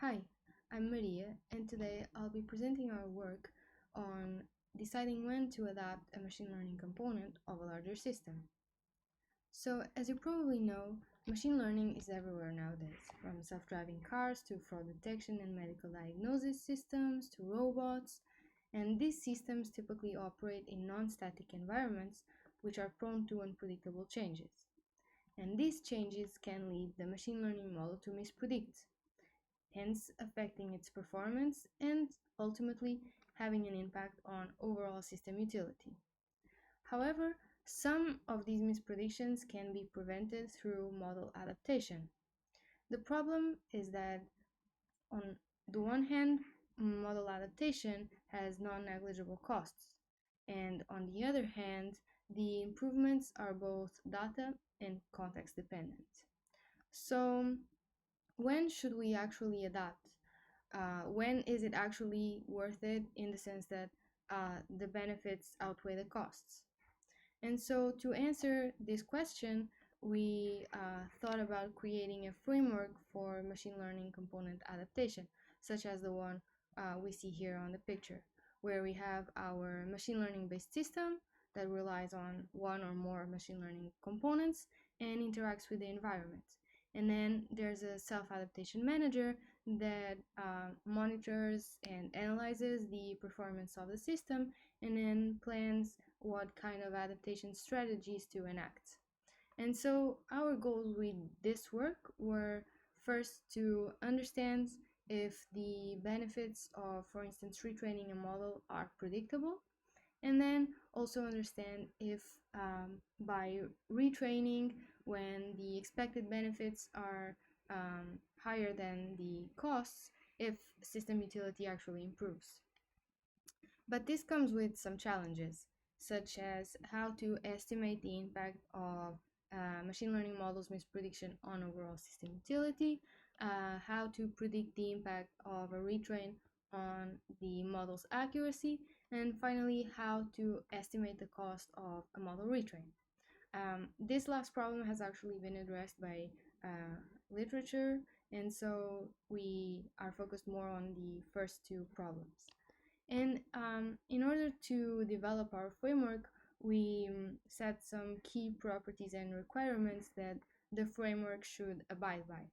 Hi, I'm Maria, and today I'll be presenting our work on deciding when to adapt a machine learning component of a larger system. So, as you probably know, machine learning is everywhere nowadays, from self-driving cars to fraud detection and medical diagnosis systems to robots, and these systems typically operate in non-static environments which are prone to unpredictable changes. And these changes can lead the machine learning model to mispredict, hence affecting its performance and ultimately having an impact on overall system utility. However, some of these mispredictions can be prevented through model adaptation. The problem is that, on the one hand, model adaptation has non-negligible costs, and on the other hand, the improvements are both data and context dependent. So, when should we actually adapt? When is it actually worth it in the sense that the benefits outweigh the costs? And so to answer this question, we thought about creating a framework for machine learning component adaptation, such as the one we see here on the picture, where we have our machine learning based system that relies on one or more machine learning components and interacts with the environment. And then there's a self-adaptation manager that monitors and analyzes the performance of the system and then plans what kind of adaptation strategies to enact. And so our goals with this work were first to understand if the benefits of, for instance, retraining a model are predictable, and then also understand if by retraining, when the expected benefits are higher than the costs, if system utility actually improves. But this comes with some challenges, such as how to estimate the impact of machine learning models' misprediction on overall system utility, how to predict the impact of a retrain on the model's accuracy, and finally, how to estimate the cost of a model retrain. This last problem has actually been addressed by literature, and so we are focused more on the first two problems. And in order to develop our framework, we set some key properties and requirements that the framework should abide by.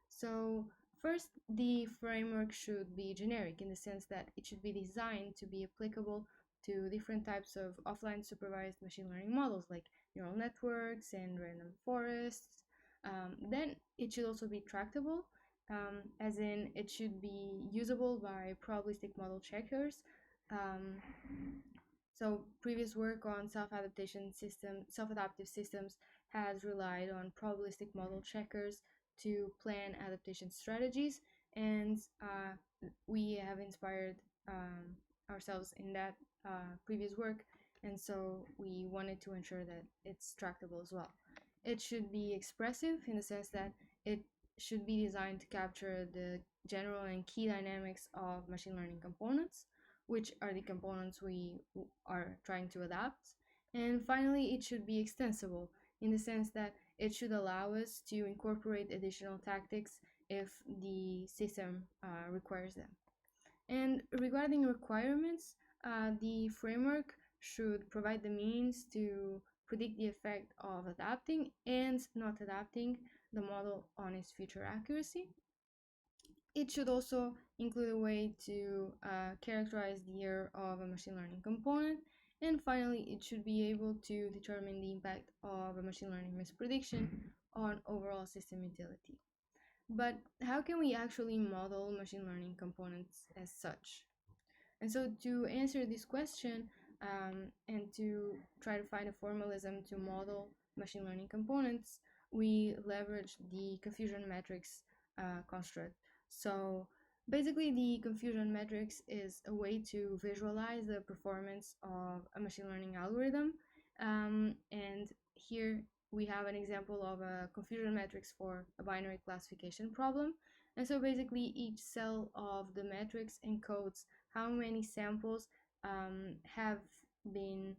So first, the framework should be generic in the sense that it should be designed to be applicable to different types of offline supervised machine learning models like neural networks and random forests. Then it should also be tractable, as in it should be usable by probabilistic model checkers. Um, so previous work on self-adaptive systems has relied on probabilistic model checkers to plan adaptation strategies, and we have inspired ourselves in that previous work, and so we wanted to ensure that it's tractable as well. It should be expressive in the sense that it should be designed to capture the general and key dynamics of machine learning components, which are the components we are trying to adapt. And finally, it should be extensible in the sense that it should allow us to incorporate additional tactics if the system requires them. And regarding requirements, the framework should provide the means to predict the effect of adapting and not adapting the model on its future accuracy. It should also include a way to characterize the error of a machine learning component. And finally, it should be able to determine the impact of a machine learning misprediction on overall system utility. But how can we actually model machine learning components as such? And so to answer this question and to try to find a formalism to model machine learning components, we leverage the confusion matrix construct. So basically, the confusion matrix is a way to visualize the performance of a machine learning algorithm. And here we have an example of a confusion matrix for a binary classification problem. And so basically, each cell of the matrix encodes how many samples have been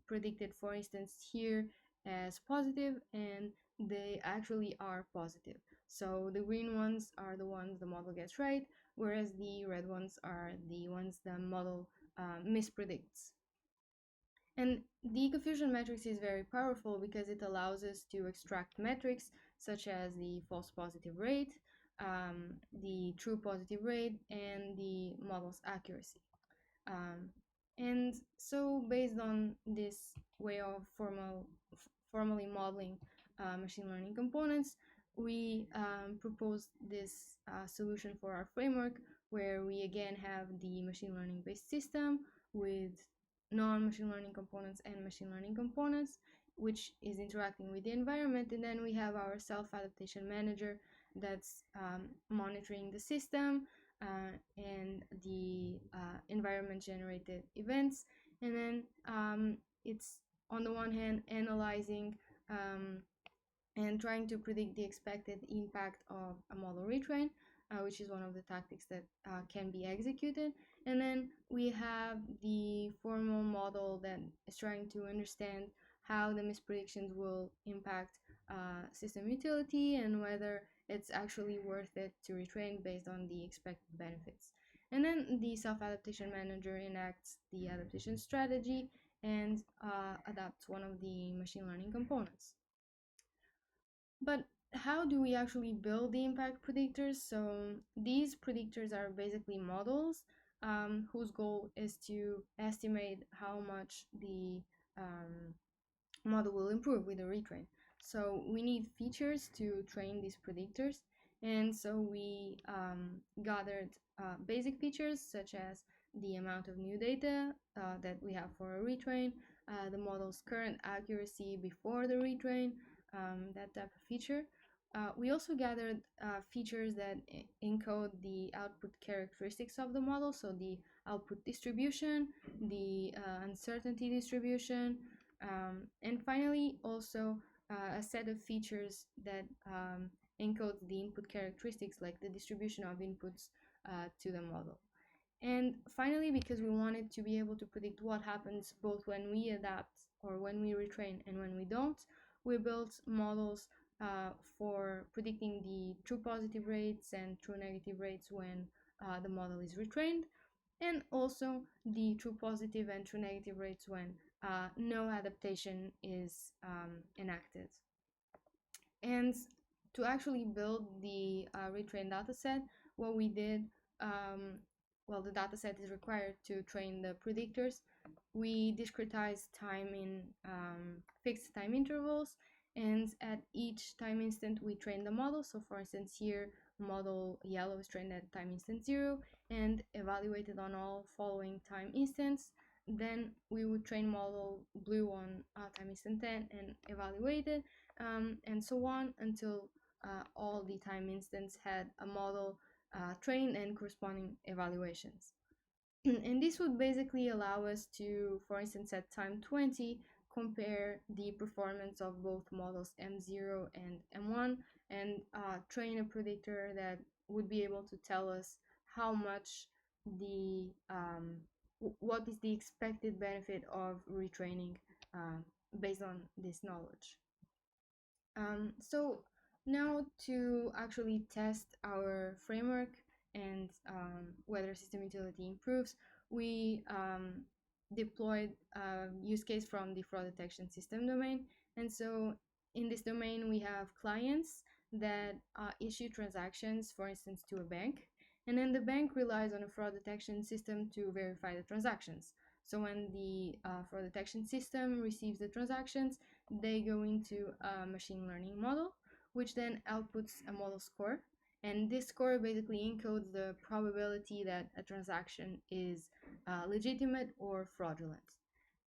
predicted, for instance, here as positive, and they actually are positive. So the green ones are the ones the model gets right, whereas the red ones are the ones the model mispredicts. And the confusion matrix is very powerful because it allows us to extract metrics such as the false positive rate, the true positive rate, and the model's accuracy. Um, and so based on this way of formally modeling machine learning components, we proposed this solution for our framework, where we again have the machine learning based system with non-machine learning components and machine learning components, which is interacting with the environment. And then we have our self-adaptation manager that's monitoring the system and the environment generated events. And then it's on the one hand analyzing and trying to predict the expected impact of a model retrain, which is one of the tactics that can be executed. And then we have the formal model that is trying to understand how the mispredictions will impact system utility and whether it's actually worth it to retrain based on the expected benefits. And then the self-adaptation manager enacts the adaptation strategy and adapts one of the machine learning components. But how do we actually build the impact predictors? So these predictors are basically models whose goal is to estimate how much the model will improve with the retrain. So we need features to train these predictors. And so we gathered basic features such as the amount of new data that we have for a retrain, the model's current accuracy before the retrain, that type of feature. We also gathered features that encode the output characteristics of the model, so the output distribution, the uncertainty distribution, and finally also a set of features that encodes the input characteristics, like the distribution of inputs to the model. And finally, because we wanted to be able to predict what happens both when we adapt or when we retrain and when we don't, we built models for predicting the true positive rates and true negative rates when the model is retrained, and also the true positive and true negative rates when no adaptation is enacted. And to actually build the retrained dataset, what we did, well, the dataset is required to train the predictors. We discretized time in fixed time intervals, and at each time instant we train the model. So for instance, here model yellow is trained at time instant 0 and evaluated on all following time instants. Then we would train model blue on time instant 10 and evaluate it, and so on until all the time instants had a model trained and corresponding evaluations. And this would basically allow us to, for instance, at time 20, compare the performance of both models M0 and M1 and train a predictor that would be able to tell us how much what is the expected benefit of retraining based on this knowledge. So now to actually test our framework and whether system utility improves, we deployed a use case from the fraud detection system domain. And so in this domain, we have clients that issue transactions, for instance, to a bank. And then the bank relies on a fraud detection system to verify the transactions. So when the fraud detection system receives the transactions, they go into a machine learning model, which then outputs a model score. And this score basically encodes the probability that a transaction is legitimate or fraudulent.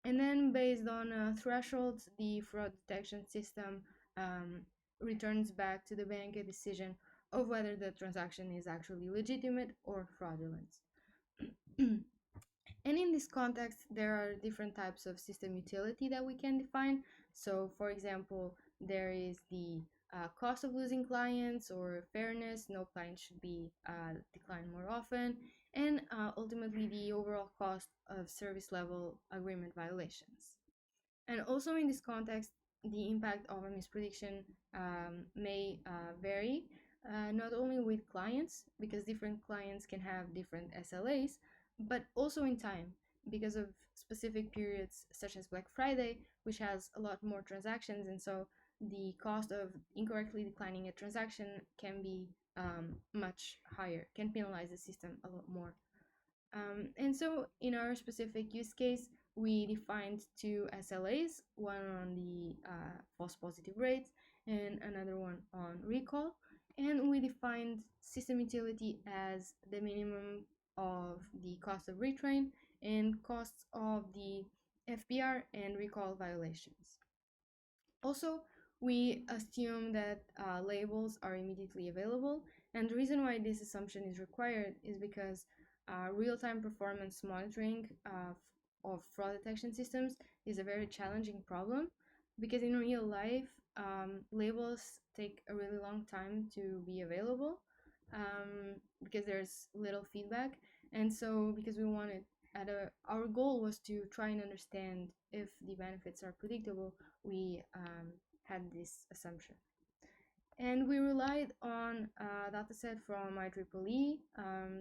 And then based on thresholds, the fraud detection system returns back to the bank a decision of whether the transaction is actually legitimate or fraudulent. And in this context, there are different types of system utility that we can define. So for example, there is the cost of losing clients, or fairness, no client should be declined more often, and ultimately the overall cost of service level agreement violations. And also in this context, the impact of a misprediction may vary. not only with clients, because different clients can have different SLAs, but also in time, because of specific periods such as Black Friday, which has a lot more transactions, and so the cost of incorrectly declining a transaction can be much higher, can penalize the system a lot more. And so in our specific use case, we defined two SLAs, one on the false positive rate and another one on recall. And we defined system utility as the minimum of the cost of retrain and costs of the FPR and recall violations. Also, we assume that labels are immediately available, and the reason why this assumption is required is because real-time performance monitoring of fraud detection systems is a very challenging problem, because in real life, labels take a really long time to be available, because there's little feedback, and so because we wanted our goal was to try and understand if the benefits are predictable, we had this assumption. And we relied on a dataset from IEEE.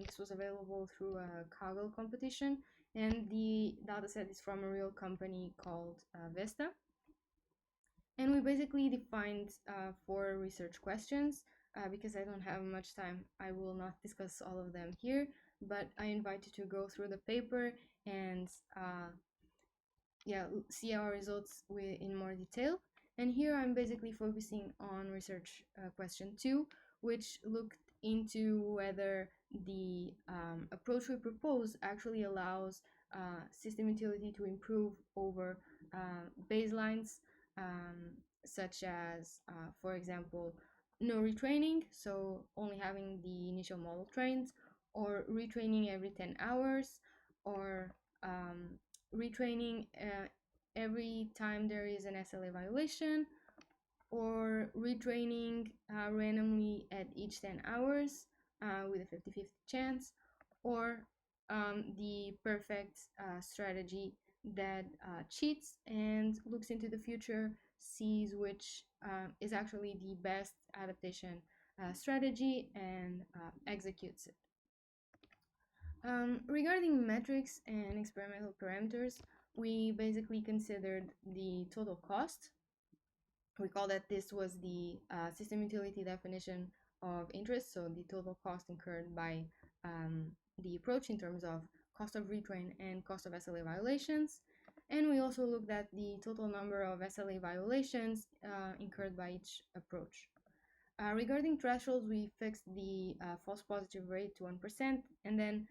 This was available through a Kaggle competition, and the dataset is from a real company called Vesta. And we basically defined 4 research questions. Because I don't have much time, I will not discuss all of them here, but I invite you to go through the paper and see our results in more detail. And here I'm basically focusing on research question 2, which looked into whether the approach we propose actually allows system utility to improve over baselines, such as, for example, no retraining, so only having the initial model trained, or retraining every 10 hours, or retraining every time there is an SLA violation, or retraining randomly at each 10 hours with a 50-50 chance, or the perfect strategy that cheats and looks into the future, sees which is actually the best adaptation strategy, and executes it. Regarding metrics and experimental parameters, we basically considered the total cost. Recall that this was the system utility definition of interest, so the total cost incurred by the approach in terms of cost of retrain and cost of SLA violations. And we also looked at the total number of SLA violations incurred by each approach. Regarding thresholds, we fixed the false positive rate to 1%, and then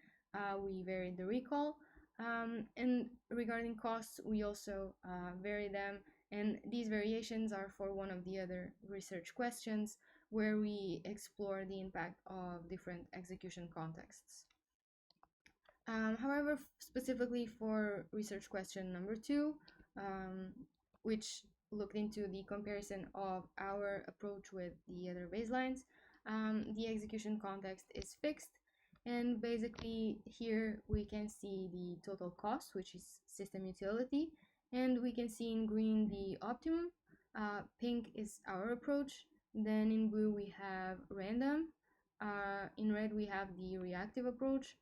we varied the recall. And regarding costs, we also vary them, and these variations are for one of the other research questions where we explore the impact of different execution contexts. However, specifically for research question number 2, which looked into the comparison of our approach with the other baselines, the execution context is fixed. And basically here we can see the total cost, which is system utility, and we can see in green the optimum, pink is our approach, then in blue we have random, in red we have the reactive approach,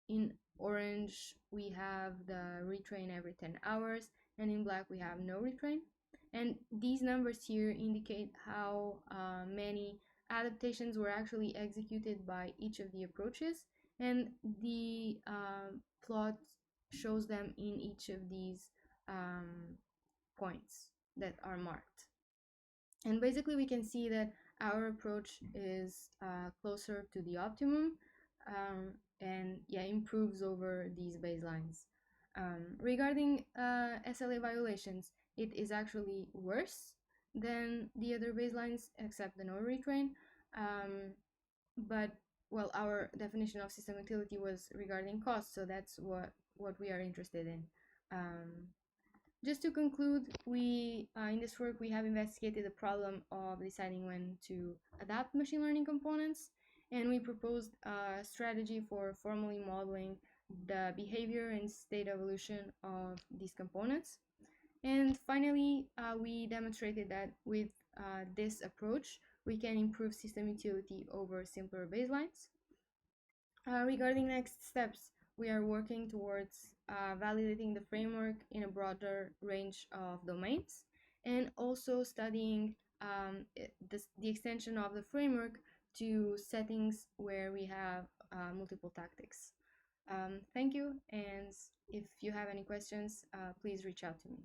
in orange we have the retrain every 10 hours, and in black we have no retrain. And these numbers here indicate how many adaptations were actually executed by each of the approaches, and the plot shows them in each of these points that are marked. And basically we can see that our approach is closer to the optimum, and improves over these baselines. Regarding SLA violations, it is actually worse than the other baselines except the no retrain, but well, our definition of system utility was regarding cost, so that's what we are interested in. Just to conclude, we in this work we have investigated the problem of deciding when to adapt machine learning components, and we proposed a strategy for formally modeling the behavior and state evolution of these components. And finally, we demonstrated that with this approach, we can improve system utility over simpler baselines. Regarding next steps, we are working towards validating the framework in a broader range of domains, and also studying the extension of the framework to settings where we have multiple tactics. Thank you, and if you have any questions, please reach out to me.